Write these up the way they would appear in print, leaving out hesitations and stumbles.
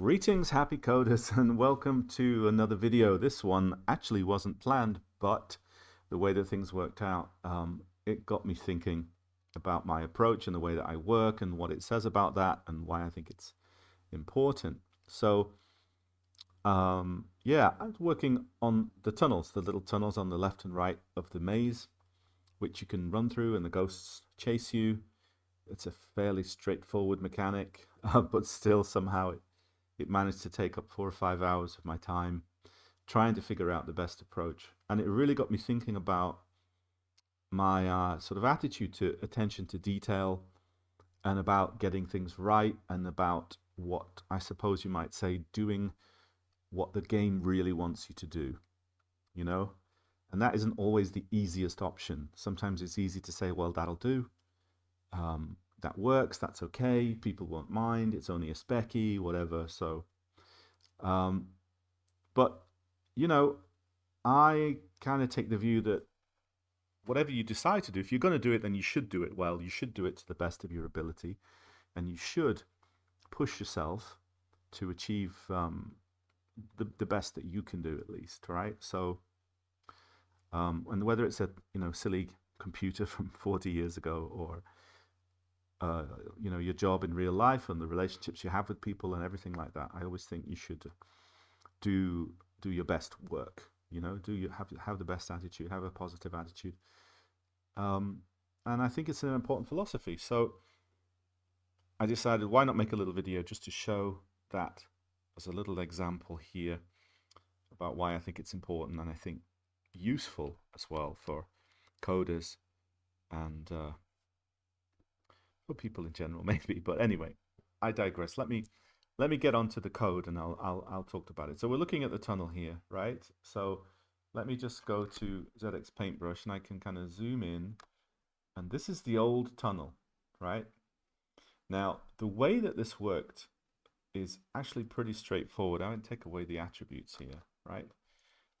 Greetings, happy coders, and welcome to another video. This one actually wasn't planned, but the way that things worked out, it got me thinking about my approach and the way that I work and what it says about that and why I think it's important. Yeah, I was working on the tunnels, the little tunnels on the left and right of the maze, which you can run through and the ghosts chase you. It's a fairly straightforward mechanic, but still somehow it managed to take up 4 or 5 hours of my time trying to figure out the best approach. And it really got me thinking about my sort of attitude to attention to detail and about getting things right and about what I suppose you might say doing what the game really wants you to do, you know? And that isn't always the easiest option. Sometimes it's easy to say, well, that'll do. That works, that's okay, people won't mind, it's only a specky, whatever. Um, but, you know, I kind of take the view that whatever you decide to do, if you're going to do it, then you should do it well. You should do it to the best of your ability, and you should push yourself to achieve the best that you can do, at least, right? And whether it's a silly computer from 40 years ago or your job in real life and the relationships you have with people and everything like that, I always think you should do your best work. Do you have the best attitude, have a positive attitude, and I think it's an important philosophy. So I decided, why not make a little video just to show that as a little example here about why I think it's important and I think useful as well for coders and for people in general, maybe. But anyway, I digress. Let me get onto the code and I'll talk about it. So we're looking at the tunnel here, right? So let me just go to ZX Paintbrush and I can kind of zoom in, and this is the old tunnel, right? Now, the way that this worked is actually pretty straightforward. I won't take away the attributes here, right?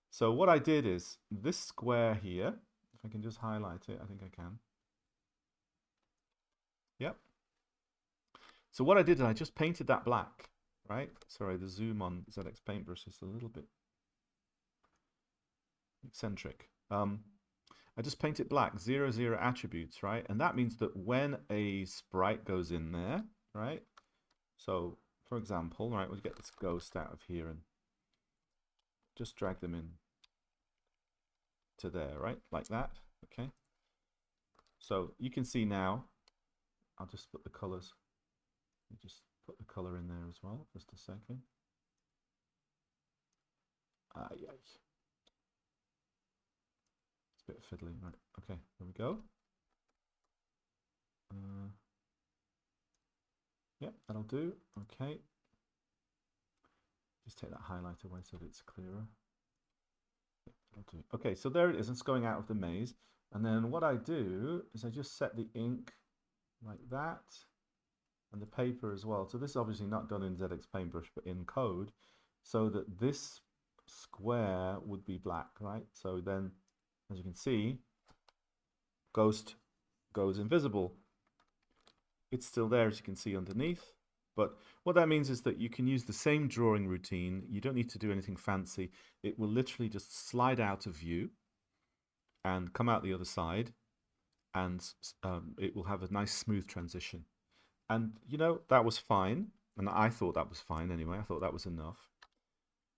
So what I did is this square here, if I can just highlight it, I think I can. Yep. So what I did is I just painted that black, right? Sorry, the zoom on ZX Paintbrush is a little bit eccentric. I just painted black, 0, 0 attributes, right? And that means that when a sprite goes in there, right? So, for example, right, we'll get this ghost out of here and just drag them in to there, right? Like that, okay? So you can see now, I'll just put the colors. Just put the color in there as well, just a second. Yeah. It's a bit fiddly, right? Okay, there we go. Yep, that'll do. Okay. Just take that highlight away so that it's clearer. Yep, that'll do. Okay, so there it is. It's going out of the maze. And then what I do is I just set the ink like that and the paper as well. So this is obviously not done in ZX Paintbrush, but in code, so that this square would be black, right? So then, as you can see, ghost goes invisible. It's still there, as you can see underneath. But what that means is that you can use the same drawing routine. You don't need to do anything fancy. It will literally just slide out of view and come out the other side, and it will have a nice smooth transition. And that was fine, and I thought that was fine anyway. I thought that was enough.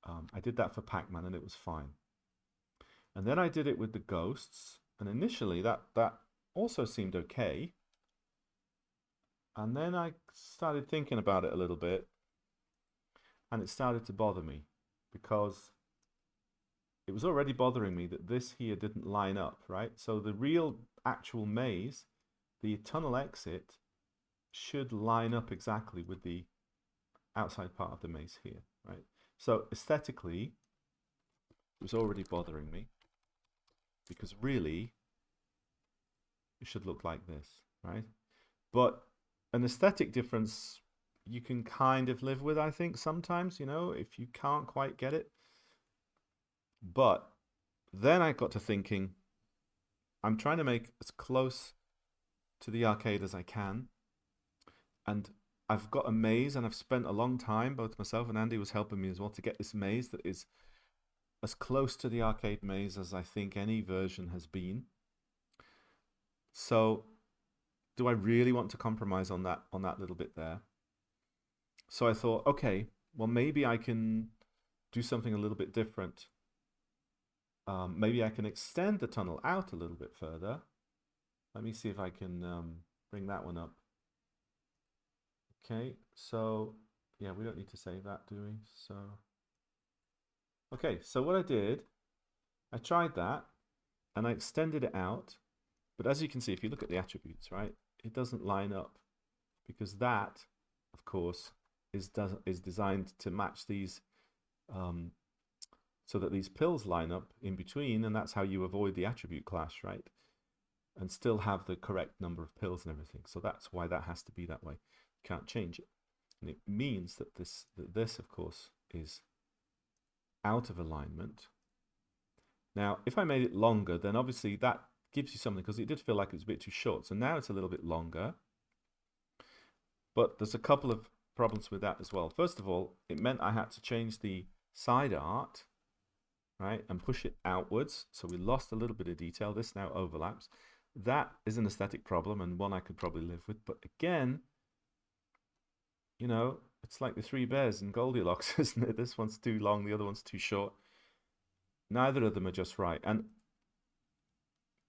I did that for Pacman and it was fine. And then I did it with the ghosts, and initially that also seemed okay. And then I started thinking about it a little bit, and it started to bother me because it was already bothering me that this here didn't line up, right? So the real actual maze, the tunnel exit, should line up exactly with the outside part of the maze here, right? So aesthetically, it was already bothering me because really it should look like this, right? But an aesthetic difference you can kind of live with, I think, sometimes, if you can't quite get it. But then I got to thinking, I'm trying to make as close to the arcade as I can. And I've got a maze, and I've spent a long time, both myself and Andy was helping me as well, to get this maze that is as close to the arcade maze as I think any version has been. So, do I really want to compromise on that little bit there? So I thought, okay, well maybe I can do something a little bit different. Maybe I can extend the tunnel out a little bit further. Let me see if I can bring that one up. Okay, so yeah, we don't need to save that, do we? So, okay, so what I did, I tried that and I extended it out. But as you can see, if you look at the attributes, right, it doesn't line up because that, of course, is designed to match these um, so that these pills line up in between, and that's how you avoid the attribute clash, right? And still have the correct number of pills and everything. So that's why that has to be that way. You can't change it. And it means that this of course, is out of alignment. Now, if I made it longer, then obviously that gives you something, because it did feel like it was a bit too short. So now it's a little bit longer. But there's a couple of problems with that as well. First of all, it meant I had to change the side art, right, and push it outwards. So we lost a little bit of detail. This now overlaps. That is an aesthetic problem and one I could probably live with. But again, you know, it's like the three bears in Goldilocks, isn't it? This one's too long, the other one's too short. Neither of them are just right. And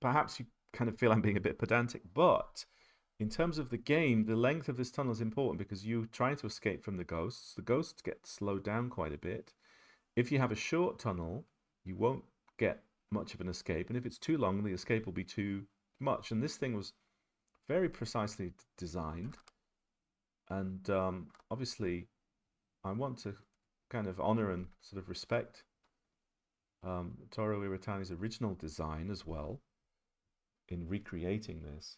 perhaps you kind of feel I'm being a bit pedantic, but in terms of the game, the length of this tunnel is important because you try to escape from the ghosts. The ghosts get slowed down quite a bit. If you have a short tunnel, you won't get much of an escape. And if it's too long, the escape will be too much. And this thing was very precisely designed. And obviously, I want to kind of honor and sort of respect Toru Iwatani's original design as well in recreating this.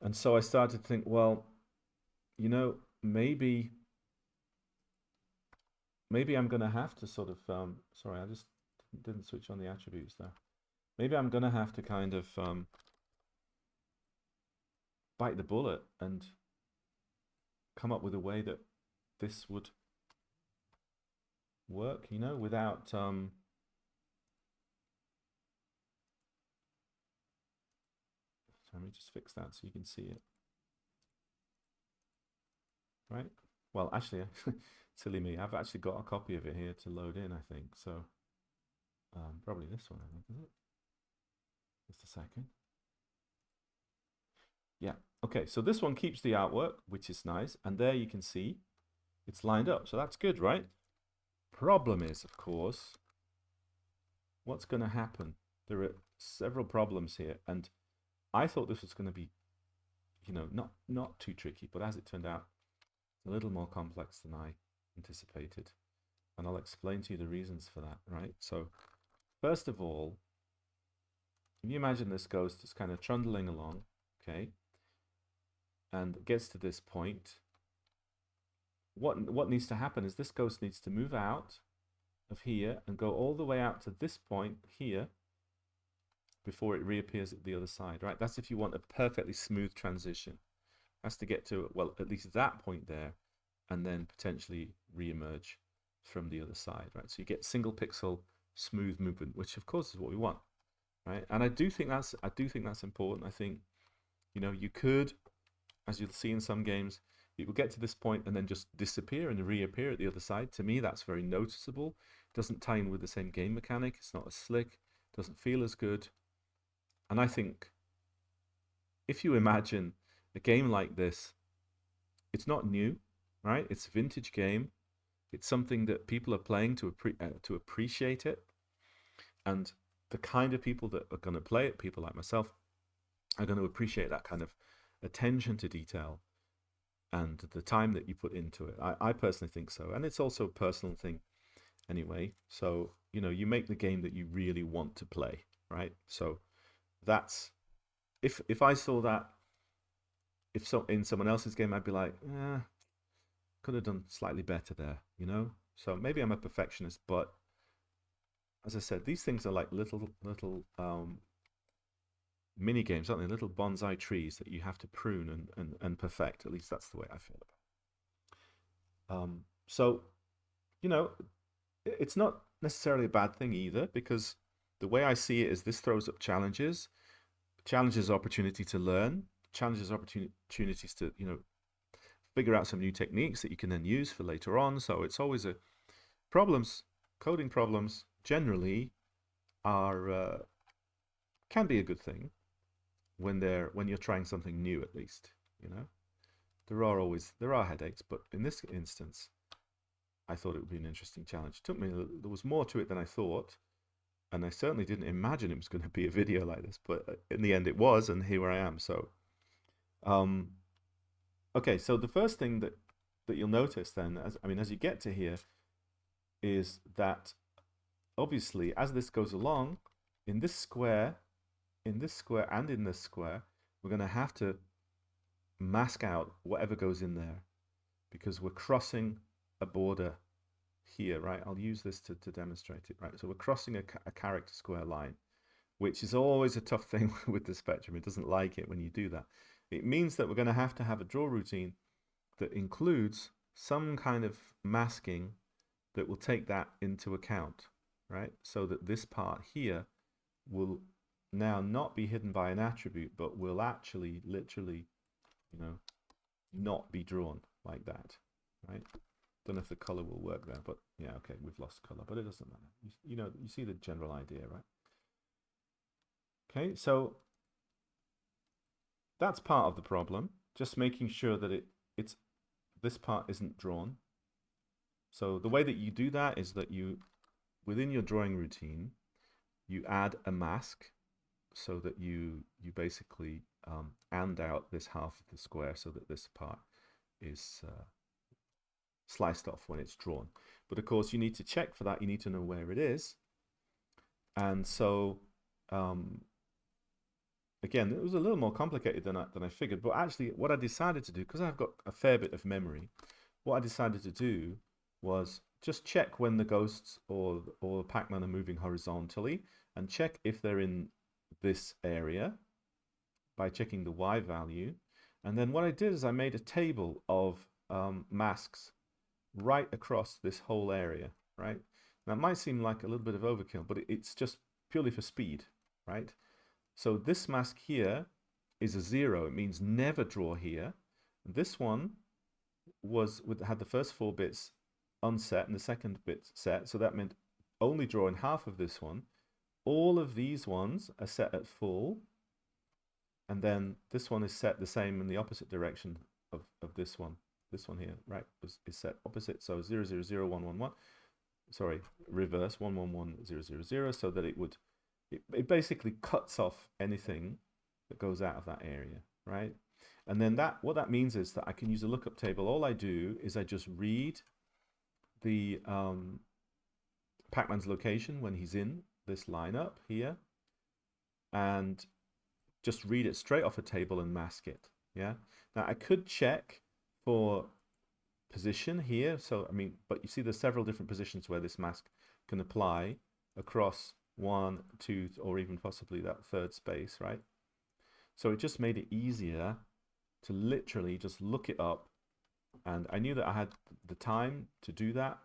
And so I started to think, well, you know, maybe I'm going to have to sort of sorry, I just didn't switch on the attributes there. Maybe I'm going to have to kind of bite the bullet and come up with a way that this would work, you know, without let me just fix that so you can see it. Right? Well, actually, silly me, I've actually got a copy of it here to load in, I think. So probably this one, I think, is it? Just a second. Yeah. Okay, so this one keeps the artwork, which is nice. And there you can see it's lined up. So that's good, right? Problem is, of course, what's going to happen? There are several problems here. And I thought this was going to be, you know, not too tricky. But as it turned out, a little more complex than I anticipated. And I'll explain to you the reasons for that, right? So, first of all, can you imagine this ghost is kind of trundling along, okay, and gets to this point? What needs to happen is this ghost needs to move out of here and go all the way out to this point here before it reappears at the other side, right? That's if you want a perfectly smooth transition. It has to get to, well, at least that point there, and then potentially re-emerge from the other side, right? So you get single pixel smooth movement, which of course is what we want, right? And I do think that's important. I think, you know, you could, as you'll see in some games, it will get to this point and then just disappear and reappear at the other side. To me, that's very noticeable. It doesn't tie in with the same game mechanic. It's not as slick. It doesn't feel as good. And I think if you imagine a game like this, it's not new, right? It's a vintage game. It's something that people are playing to appreciate it. And the kind of people that are going to play it, people like myself, are going to appreciate that kind of attention to detail and the time that you put into it. I personally think so. And it's also a personal thing anyway. So, you know, you make the game that you really want to play, right? So that's, if I saw that, if so in someone else's game, I'd be like, could have done slightly better there, you know? So maybe I'm a perfectionist, but as I said, these things are like little mini games, aren't they? Little bonsai trees that you have to prune and perfect. At least that's the way I feel about it. So, you know, it's not necessarily a bad thing either, because the way I see it is this throws up challenges, challenges opportunity to learn, challenges opportunities to, figure out some new techniques that you can then use for later on. So it's always a problems, coding problems generally are can be a good thing when you're trying something new, at least. You know, there are headaches, but in this instance, I thought it would be an interesting challenge. It took me there was more to it than I thought, and I certainly didn't imagine it was going to be a video like this. But in the end, it was, and here I am. So, um, okay. So the first thing that you'll notice then, as you get to here, is that obviously as this goes along, in this square, in this square, and in this square, we're going to have to mask out whatever goes in there because we're crossing a border here, right? I'll use this to demonstrate it, right? So we're crossing a character square line, which is always a tough thing with the spectrum. It doesn't like it when you do that. It means that we're going to have a draw routine that includes some kind of masking that will take that into account, right? So that this part here will now not be hidden by an attribute, but will actually literally, you know, not be drawn like that, right? Don't know if the color will work there, but yeah, okay, we've lost color, but it doesn't matter. You see the general idea, right? Okay, so that's part of the problem. Just making sure that it's this part isn't drawn. So the way that you do that is that within your drawing routine, you add a mask so that you basically and out this half of the square so that this part is sliced off when it's drawn. But of course, you need to check for that. You need to know where it is. And so, again, it was a little more complicated than I figured. But actually, what I decided to do, because I've got a fair bit of memory, what I decided to do was just check when the ghosts or Pacman are moving horizontally, and check if they're in this area by checking the Y value. And then what I did is I made a table of masks right across this whole area, right? Now it might seem like a little bit of overkill, but it's just purely for speed, right? So this mask here is a 0. It means never draw here. This one had the first 4 bits unset and the second bit set, so that meant only drawing half of this one. All of these ones are set at full, and then this one is set the same in the opposite direction of this one. This one here, right, is set opposite, so 0, 0, 0, 1, 1, 1. Sorry, reverse 1, 1, 1, 0, 0, 0, so that it basically cuts off anything that goes out of that area, right? And then what that means is that I can use a lookup table. All I do is I just read the Pacman's location when he's in this lineup here, and just read it straight off a table and mask it. Yeah. Now I could check for position here. So I mean, but you see there's several different positions where this mask can apply across 1, 2, or even possibly that third space, right? So it just made it easier to literally just look it up, and I knew that I had the time to do that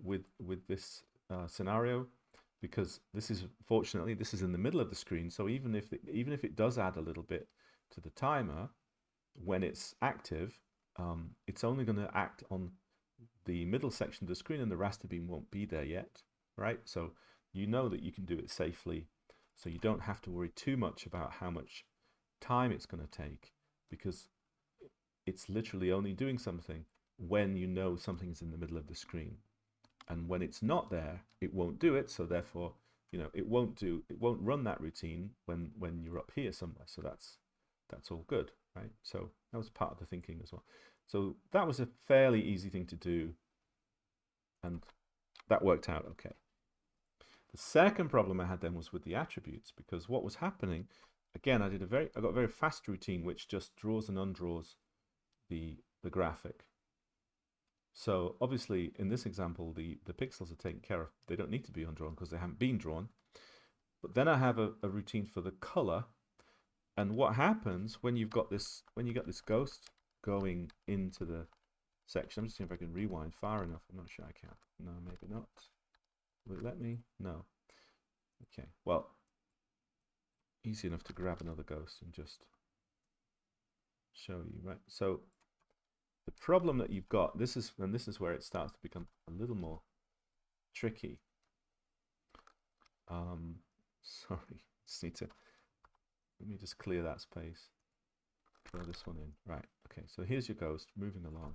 with this scenario, because fortunately this is in the middle of the screen. So even if it does add a little bit to the timer when it's active, it's only going to act on the middle section of the screen, and the raster beam won't be there yet, right? So you know that you can do it safely, so you don't have to worry too much about how much time it's going to take, because it's literally only doing something when you know something's in the middle of the screen, and when it's not there, it won't do it. So therefore, it won't run that routine when you're up here somewhere. So that's all good, right? So that was part of the thinking as well. So that was a fairly easy thing to do, and that worked out okay. The second problem I had then was with the attributes, because what was happening, again, I got a very fast routine which just draws and undraws the graphic. So obviously in this example, the pixels are taken care of. They don't need to be undrawn because they haven't been drawn. But then I have a routine for the color, And what happens when you've got this, when you get this ghost going into the section? I'm just seeing if I can rewind far enough. I'm not sure I can. No, maybe not. Will it let me? No. Okay. Well, easy enough to grab another ghost and just show you, right? So the problem that you've got, this is where it starts to become a little more tricky. Sorry, just need to, let me just clear that space. Throw this one in. Right. Okay. So here's your ghost moving along.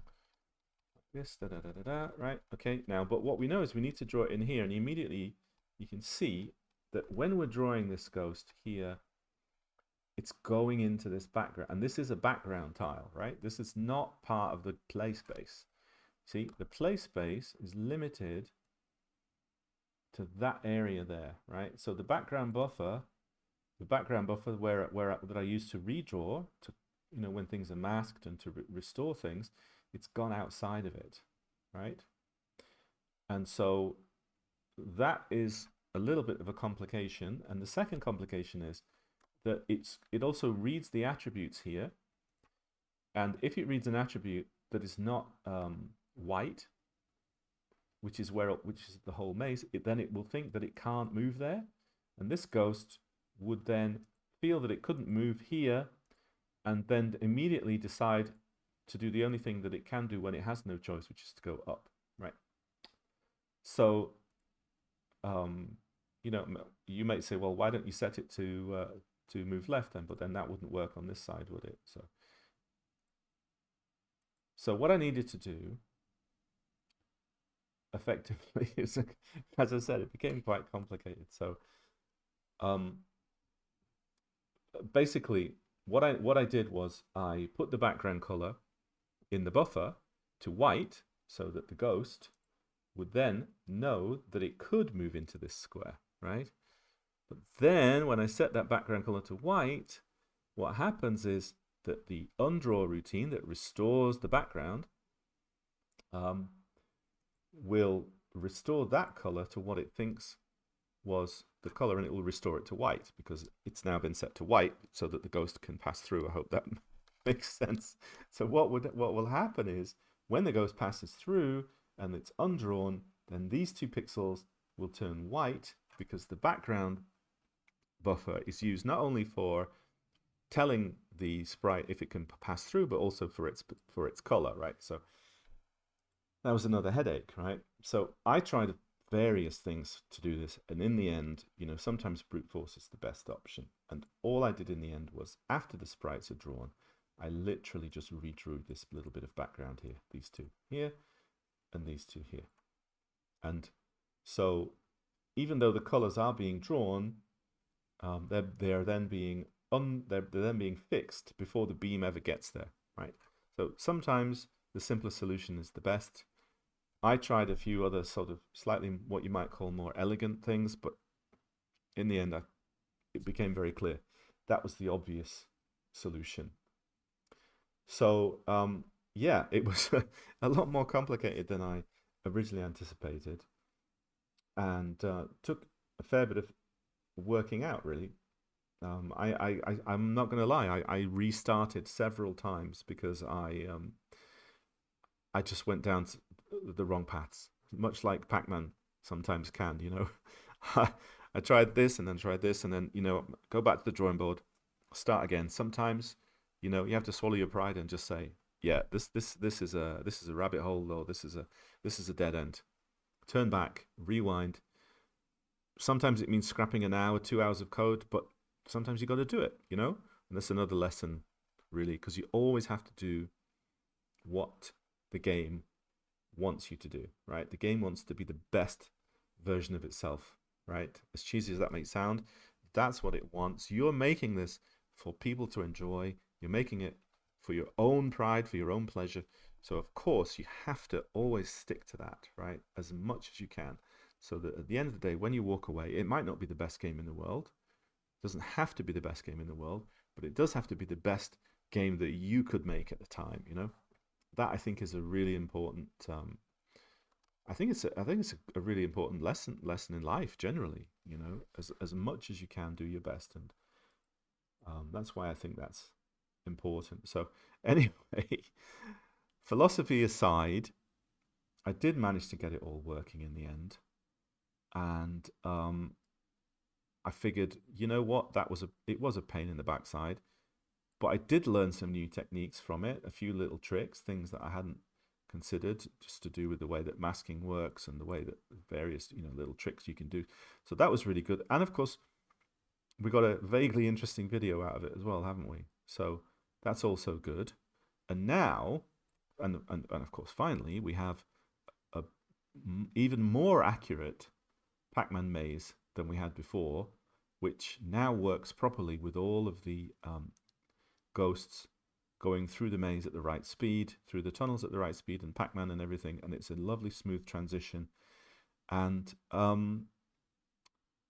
This, da da da da da. Right. Okay. Now, but what we know is we need to draw it in here, and immediately you can see that when we're drawing this ghost here, it's going into this background, and this is a background tile, right? This is not part of the play space. See, the play space is limited to that area there, right? So the background buffer where that I use to redraw, to when things are masked and to restore things, it's gone outside of it, right? And so that is a little bit of a complication. And the second complication is that it also reads the attributes here, and if it reads an attribute that is not white, which is the whole maze, then it will think that it can't move there, and this ghost would then feel that it couldn't move here, and then immediately decide to do the only thing that it can do when it has no choice, which is to go up, right? So, you might say, well, why don't you set it to move left then? But then that wouldn't work on this side, would it? So what I needed to do effectively is, as I said, it became quite complicated. So, basically, what I did was I put the background color in the buffer to white, so that the ghost would then know that it could move into this square, right? But then when I set that background color to white, what happens is that the undraw routine that restores the background will restore that color to what it thinks was the color, and it will restore it to white because it's now been set to white so that the ghost can pass through. I hope that makes sense. So what will happen is when the ghost passes through and it's undrawn, then these two pixels will turn white because the background buffer is used not only for telling the sprite if it can pass through, but also for its color, right? So that was another headache, right? So I tried various things to do this, and in the end, sometimes brute force is the best option. And all I did in the end was, after the sprites are drawn, I literally just redrew this little bit of background here, these two here, and these two here. And so, even though the colors are being drawn, they're then being fixed before the beam ever gets there, right? So sometimes the simplest solution is the best. I tried a few other sort of slightly what you might call more elegant things, but in the end, it became very clear that was the obvious solution. So, yeah, it was a lot more complicated than I originally anticipated, and took a fair bit of working out, really. I'm not going to lie, I restarted several times because I just went down the wrong paths, much like Pacman sometimes can, I tried this and then tried this and then, go back to the drawing board, start again. Sometimes, you have to swallow your pride and just say, yeah, this is a rabbit hole, or this is a dead end. Turn back, rewind. Sometimes it means scrapping an hour, 2 hours of code, but sometimes you got to do it, And that's another lesson, really, because you always have to do what the game wants you to do, right? The game wants to be the best version of itself, right? As cheesy as that may sound, that's what it wants. You're making this for people to enjoy. You're making it for your own pride, for your own pleasure. So, of course, you have to always stick to that, right? As much as you can. So that at the end of the day, when you walk away, it might not be the best game in the world. It doesn't have to be the best game in the world, but it does have to be the best game that you could make at the time, That I think is a really important. I think it's a really important lesson in life generally. As much as you can, do your best, and That's why I think that's important. So anyway, philosophy aside, I did manage to get it all working in the end, and I figured, you know what, it was a pain in the backside, but I did learn some new techniques from it, a few little tricks, things that I hadn't considered, just to do with the way that masking works and the way that various little tricks you can do. So that was really good, and of course we got a vaguely interesting video out of it as well, haven't we? So that's also good. And now, and of course, finally, we have a even more accurate Pacman maze than we had before, which now works properly with all of the ghosts going through the maze at the right speed, through the tunnels at the right speed, and Pacman and everything. And it's a lovely, smooth transition. And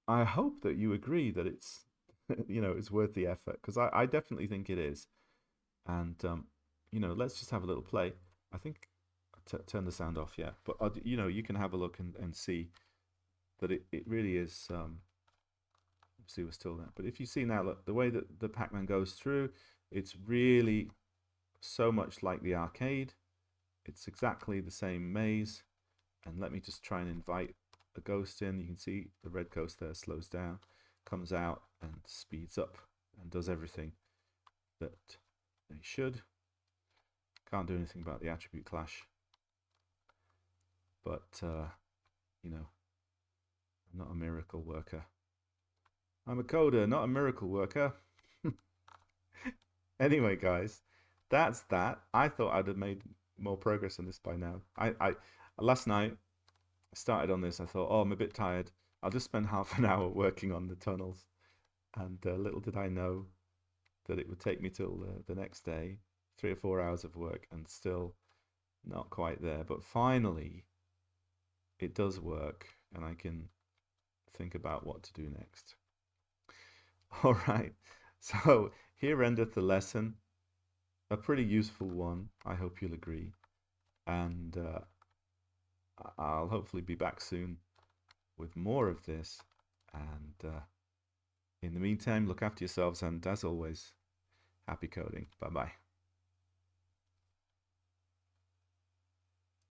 I hope that you agree that it's it's worth the effort, because I definitely think it is. And let's just have a little play. I think turn the sound off, yeah. But you can have a look and see that it really is. See, we're still there. But if you see now, look, the way that the Pac-Man goes through, it's really so much like the arcade. It's exactly the same maze. And let me just try and invite a ghost in. You can see the red ghost there slows down, comes out, and speeds up, and does everything that they should. Can't do anything about the attribute clash, but I'm not a miracle worker. I'm a coder, not a miracle worker. Anyway, guys, that's that. I thought I'd have made more progress on this by now. I last night I started on this. I thought, oh, I'm a bit tired. I'll just spend half an hour working on the tunnels, and little did I know that it would take me till the next day, 3 or 4 hours of work, and still not quite there. But finally, it does work, and I can think about what to do next. All right. So here endeth the lesson, a pretty useful one. I hope you'll agree. And I'll hopefully be back soon with more of this. And in the meantime, look after yourselves. And as always, happy coding. Bye bye.